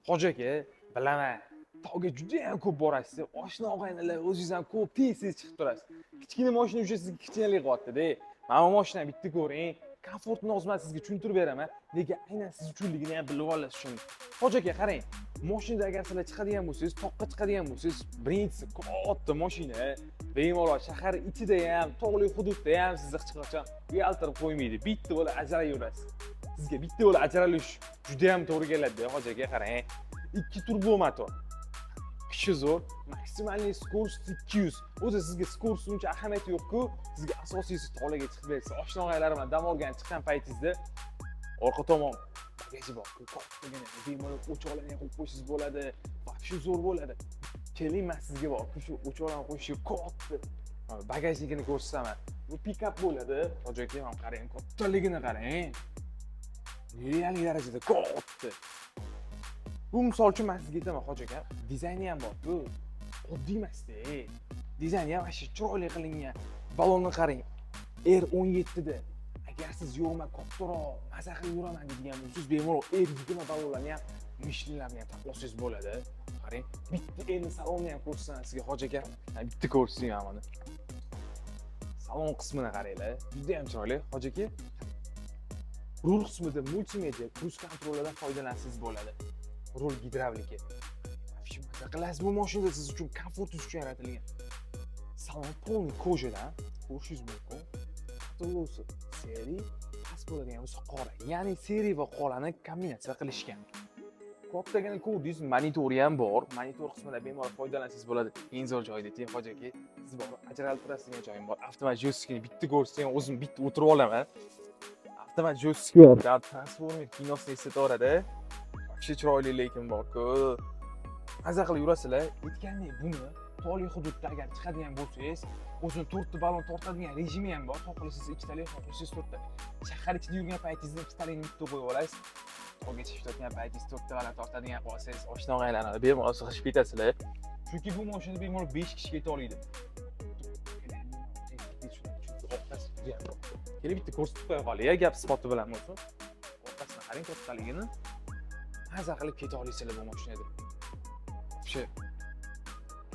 Hoji aka, bilaman. Tog'ga juda ham ko'p borasiz. Oshna og'aynilar o'zingiz ham ko'p tez chiqib turasiz. Kichkina mashina uchun sizga kichkinalik qilyapti-da. Mana bu mashinani bitta ko'ring. Komfortni hozir men sizga tushuntirib beraman. Nega aynan siz uchunligini ham bilib olasiz uchun. Hoji aka, qarang. Mashinada agar sizlar chiqadigan bo'lsangiz, toqqa chiqadigan bo'lsangiz, birinchisi katta mashina, bemalol shahar ichida ham, tog'li hududda ham sizni hech qachon uyaltirib qo'ymaydi. Bitta bo'la ajralayverasiz. Sizga bitta bo'la ajralish juda ham to'g'ri keladi, hoji aka, qarang. 2 turbo motor. Kishi zo'r, maksimalniy skorost 200. O'zi sizga skorost uncha ahamiyati yo'q-ku, sizga asosiysi tog'larga chiqib bersa, oshna og'aylar bilan dam olgan chiqqan paytingizda orqa tomon bagaji bor, kattagina bemalol o'choqlarni qo'yib qo'ysangiz bo'ladi, вообще zo'r bo'ladi. Keling, men sizga bor, shu o'choqlarni qo'yishga katta bagajligini ko'rsataman. Bu pikap bo'ladi, hoji aka, ham qarang, kattaligini qarang. Real darajada katta. Bu misol uchun men sizga aytaman, hoji aka, dizayni ham bor. Bu oddiy emas-da. Dizayni ham o'sha chiroyli qilingan. Balonni qarang. R17 da. Agar siz yo'qma kattaroq maza qilib yuraman degan bo'lsangiz, bemalol R20 ballonlarni ham, Michelinlarni ham taqqosingiz bo'ladi. Qarang, bitta endi salonni ham ko'rsataman sizga, hoji aka. Bitta ko'rsating mana. Salon qismini qaranglar. Juda ham chiroyli, hoji aka. Rul qismida multimedia, cruise kontrollardan foydalansangiz bo'ladi. Rul gidravlika. Shunday qilasiz, bu mashina siz uchun komfortingiz uchun yaratilgan. Salon polniy kojadan ko'rishingiz mumkin. Avtolosi seriy, past bo'ladigan bo'lsa qora. Ya'ni seriy va qorani kombinatsiya qilishgan. Kattagina ko'rdingiz, monitori ham bor. Monitor qismida bemalol foydalansangiz bo'ladi. Eng zo'r joyda, hoji aka, siz bor, ajralib turadigan joyim bor. Avtomat joystikini bitta ko'rsatsangiz, o'zim bitta o'tirib olaman. Avtomat joystik bor. Transformer kinosini eslatoradi. Kishi chiroyli lekin bor-ku. Maza qilib yurasizlar. Aytgandek, buni tog'li hududda agar chiqadigan bo'lsangiz, o'zini 4 ta ballon tortadigan rejimi ham bor. Xohlasangiz 2 talik, xohlasangiz 4 ta. Shahar ichida yurgan paytingizda 2 talikni bitta qo'yib olasiz. Tog'ga chiqib ketgan paytingiz 4 ta ballon tortadigan qolsangiz, oshna og'aylarni bemalol sig'ishib ketasizlar. Chunki bu mashina bemalol 5 kishi keta oladi. Kelib bitta ko'rsatib qo'ya qolay, gap sifati bilan bo'lsin. O'rtasini qarang, kattaligini. Maza qilib keta olasizlar bu mashinada. O'sha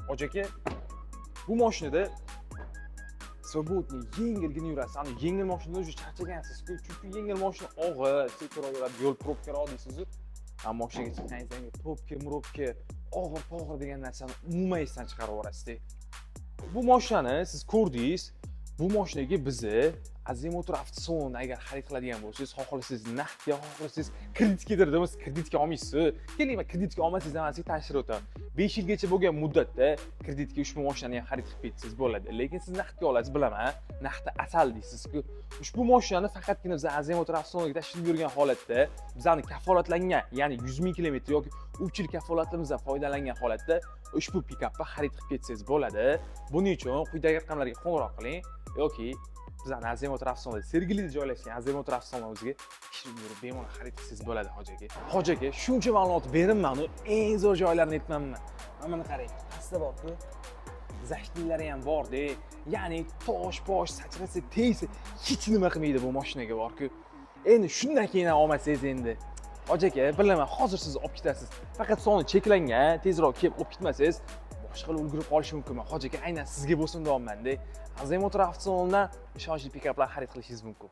hoji aka, bu mashinada svobodniy, yengilgina yurasiz. Ana yengil mashinada o'sha charchagansiz-ku, chunki yengil mashina og'ir, sekinroq yuradi, yo'l probkaroq deysiz-ku. Ammo mashinaga chiqqaningizda probka, og'ir degan narsani umuman esdan chiqarib yuborasiz-da. Bu mashinani siz ko'rdingiz. Bu mashinaga bizni Azimutr avtosalondan agar xarid qiladigan bo'lsangiz, xohlasangiz naqdga, xohlasangiz kreditga deydimiz, kreditga olmaysiz. Keling, men kreditga olmasangiz ham sizga tanishtirib o'taman. 5 yilgacha bo'lgan muddatda kreditga ushbu mashinani ham xarid qilib ketsangiz bo'ladi. Lekin siz naqdga olasiz, bilaman. Naqdi asal deysiz-ku. Ushbu mashinani faqatgina biz Azimutr avtosaloniga tashrif buyurgan holatda, bizani kafolatlangan, ya'ni 100 ming kilometr yoki 3 yil kafolatimizdan foydalangan holatda ushbu pikapni xarid qilib ketsangiz bo'ladi. Buning uchun quyidagi raqamlarga qo'ng'iroq qiling yoki bizning Azimutr avtosalonida Sergelida joylashgan Azimutr avtosalonimizga kirib yurib bemalol xarid qilsangiz bo'ladi, hoji aka. Hoji aka, shuncha ma'lumot berimman, eng zo'r joylarini aytmanman. Mana qarang, pastda bor-ku. Zashtinlari ham bor-da. Ya'ni tosh, sachrasa, tegsa hech nima qilmaydi bu mashinaga bor-ku. Endi shundan keyin ham olmasangiz endi. Hoji aka, bilaman, hozir siz olib ketasiz. Faqat soni cheklangan, tezroq kelib olib ketmasangiz, boshqa ulgurib qolishi mumkin. Hoji aka, aynan sizga bo'lsin deyapman-da. Azimutr avtosalonidan ishonchli pikaplar xarid qilishingiz mumkin.